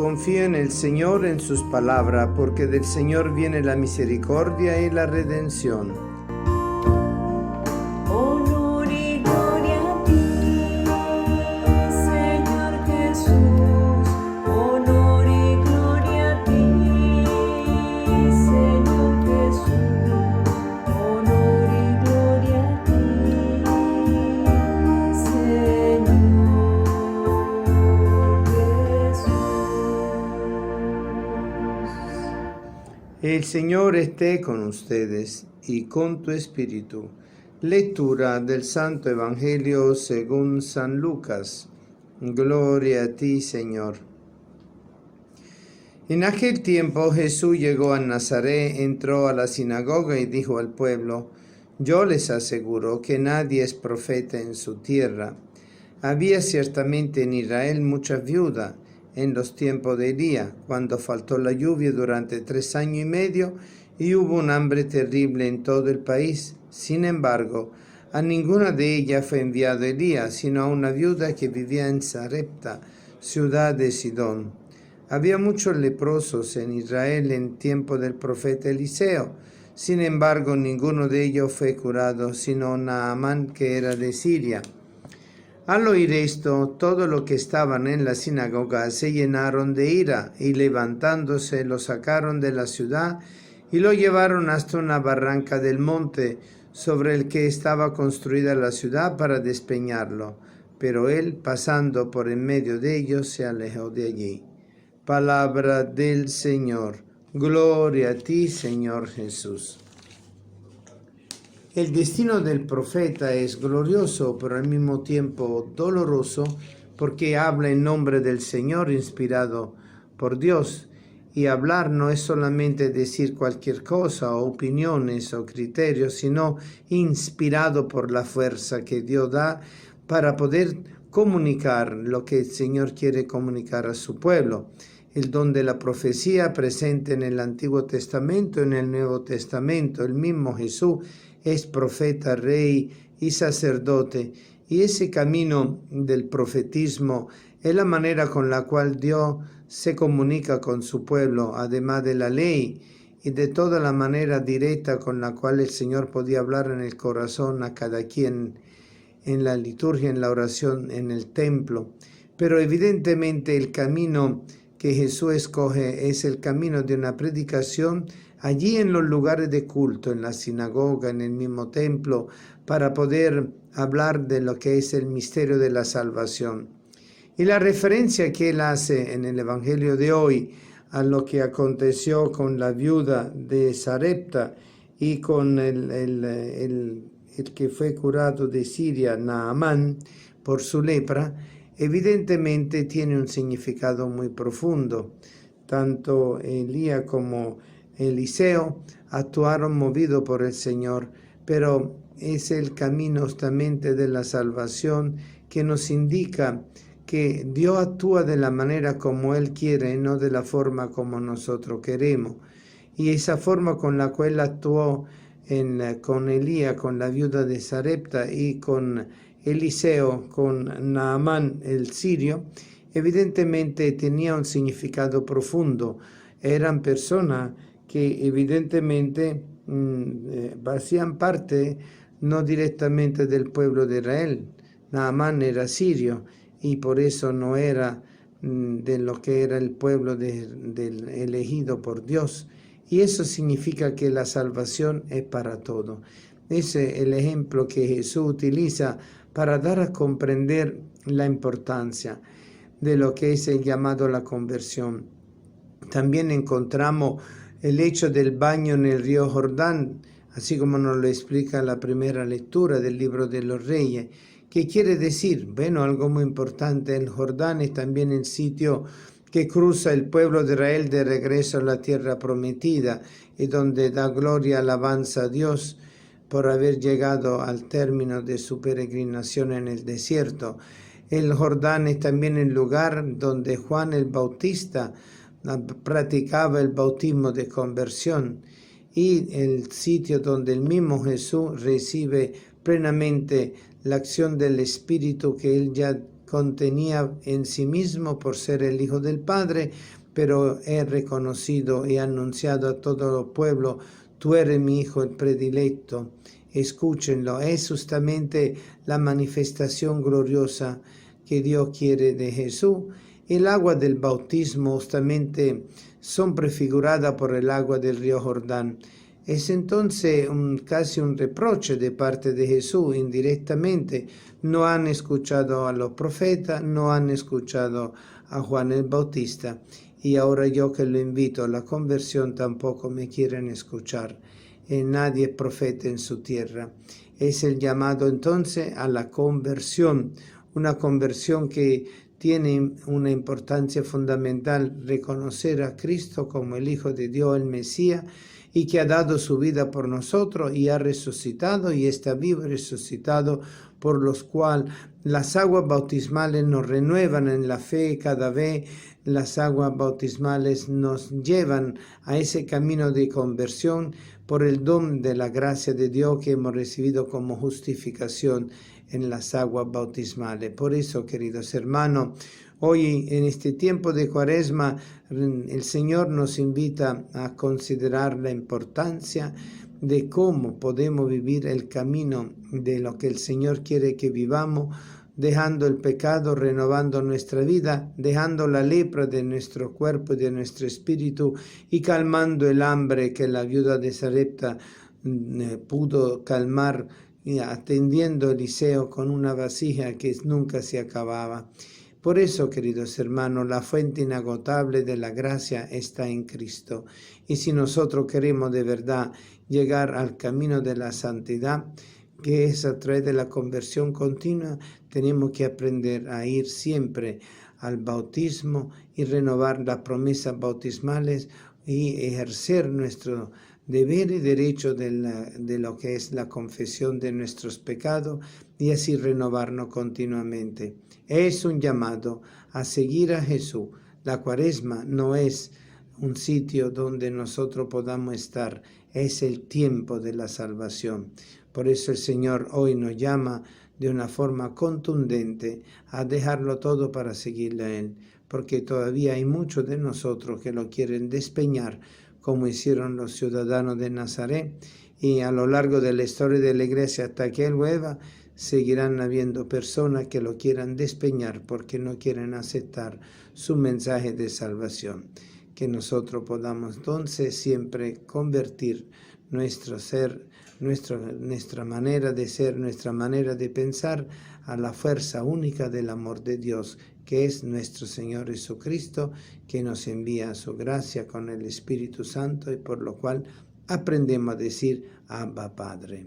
confío en el Señor, en sus palabras, porque del Señor viene la misericordia y la redención. Honor y gloria a ti, Señor Jesús. Honor y gloria a ti, Señor Jesús. Honor y gloria a ti, Señor Jesús. El Señor esté con ustedes y con tu espíritu. Lectura del Santo Evangelio según San Lucas. Gloria a ti, Señor. En aquel tiempo Jesús llegó a Nazaret, entró a la sinagoga y dijo al pueblo: yo les aseguro que nadie es profeta en su tierra. Había ciertamente en Israel muchas viudas en los tiempos de Elías, cuando faltó la lluvia durante 3 años y medio y hubo un hambre terrible en todo el país. Sin embargo, a ninguna de ellas fue enviado Elías, sino a una viuda que vivía en Sarepta, ciudad de Sidón. Había muchos leprosos en Israel en tiempo del profeta Eliseo. Sin embargo, ninguno de ellos fue curado, sino Naamán, que era de Siria. Al oír esto, todos los que estaban en la sinagoga se llenaron de ira, y levantándose lo sacaron de la ciudad y lo llevaron hasta una barranca del monte sobre el que estaba construida la ciudad para despeñarlo. Pero él, pasando por en medio de ellos, se alejó de allí. Palabra del Señor. Gloria a ti, Señor Jesús. El destino del profeta es glorioso, pero al mismo tiempo doloroso, porque habla en nombre del Señor inspirado por Dios. Y hablar no es solamente decir cualquier cosa, o opiniones o criterios, sino inspirado por la fuerza que Dios da para poder comunicar lo que el Señor quiere comunicar a su pueblo. El don de la profecía presente en el Antiguo Testamento y en el Nuevo Testamento. El mismo Jesús es profeta, rey y sacerdote. Y ese camino del profetismo es la manera con la cual Dios se comunica con su pueblo, además de la ley y de toda la manera directa con la cual el Señor podía hablar en el corazón a cada quien en la liturgia, en la oración, en el templo. Pero evidentemente el camino que Jesús escoge es el camino de una predicación allí en los lugares de culto, en la sinagoga, en el mismo templo, para poder hablar de lo que es el misterio de la salvación. Y la referencia que él hace en el Evangelio de hoy a lo que aconteció con la viuda de Sarepta y con el que fue curado de Siria, Naamán, por su lepra, evidentemente tiene un significado muy profundo. Tanto Elías como Eliseo actuaron movidos por el Señor, pero es el camino justamente de la salvación que nos indica que Dios actúa de la manera como Él quiere y no de la forma como nosotros queremos. Y esa forma con la cual actuó con Elías, con la viuda de Sarepta, y con Eliseo, con Naamán el sirio, evidentemente tenía un significado profundo. Eran personas que evidentemente hacían parte no directamente del pueblo de Israel. Naamán era sirio y por eso no era de lo que era el pueblo del elegido por Dios. Y eso significa que la salvación es para todo. Ese es el ejemplo que Jesús utiliza para dar a comprender la importancia de lo que es el llamado a la conversión. También encontramos el hecho del baño en el río Jordán, así como nos lo explica la primera lectura del libro de los Reyes. ¿Qué quiere decir? Bueno, algo muy importante, el Jordán es también el sitio que cruza el pueblo de Israel de regreso a la tierra prometida y donde da gloria y alabanza a Dios por haber llegado al término de su peregrinación en el desierto. El Jordán es también el lugar donde Juan el Bautista practicaba el bautismo de conversión y el sitio donde el mismo Jesús recibe plenamente la acción del Espíritu que él ya contenía en sí mismo por ser el Hijo del Padre, pero he reconocido y anunciado a todo el pueblo: tú eres mi Hijo el predilecto, escúchenlo. Es justamente la manifestación gloriosa que Dios quiere de Jesús. El agua del bautismo justamente son prefiguradas por el agua del río Jordán. Es entonces casi un reproche de parte de Jesús indirectamente. No han escuchado a los profetas, no han escuchado a Juan el Bautista, y ahora yo que lo invito a la conversión tampoco me quieren escuchar. Nadie es profeta en su tierra. Es el llamado entonces a la conversión, una conversión que tiene una importancia fundamental: reconocer a Cristo como el Hijo de Dios, el Mesías, y que ha dado su vida por nosotros y ha resucitado y está vivo y resucitado, por los cuales las aguas bautismales nos renuevan en la fe. Cada vez las aguas bautismales nos llevan a ese camino de conversión por el don de la gracia de Dios que hemos recibido como justificación en las aguas bautismales. Por eso, queridos hermanos, hoy en este tiempo de Cuaresma, el Señor nos invita a considerar la importancia de cómo podemos vivir el camino de lo que el Señor quiere que vivamos, dejando el pecado, renovando nuestra vida, dejando la lepra de nuestro cuerpo y de nuestro espíritu, y calmando el hambre que la viuda de Sarepta pudo calmar, atendiendo a Eliseo con una vasija que nunca se acababa. Por eso, queridos hermanos, la fuente inagotable de la gracia está en Cristo. Y si nosotros queremos de verdad llegar al camino de la santidad, que es a través de la conversión continua, tenemos que aprender a ir siempre al bautismo y renovar las promesas bautismales y ejercer nuestro deber y derecho de lo que es la confesión de nuestros pecados, y así renovarnos continuamente. Es un llamado a seguir a Jesús. La Cuaresma no es un sitio donde nosotros podamos estar, es el tiempo de la salvación. Por eso el Señor hoy nos llama de una forma contundente a dejarlo todo para seguirle a Él, porque todavía hay muchos de nosotros que lo quieren despeñar, como hicieron los ciudadanos de Nazaret, y a lo largo de la historia de la Iglesia hasta que Él vuelva, seguirán habiendo personas que lo quieran despeñar porque no quieren aceptar su mensaje de salvación. Que nosotros podamos entonces siempre convertir nuestro ser, nuestra manera de ser, nuestra manera de pensar a la fuerza única del amor de Dios, que es nuestro Señor Jesucristo, que nos envía su gracia con el Espíritu Santo, y por lo cual aprendemos a decir: Abba, Padre.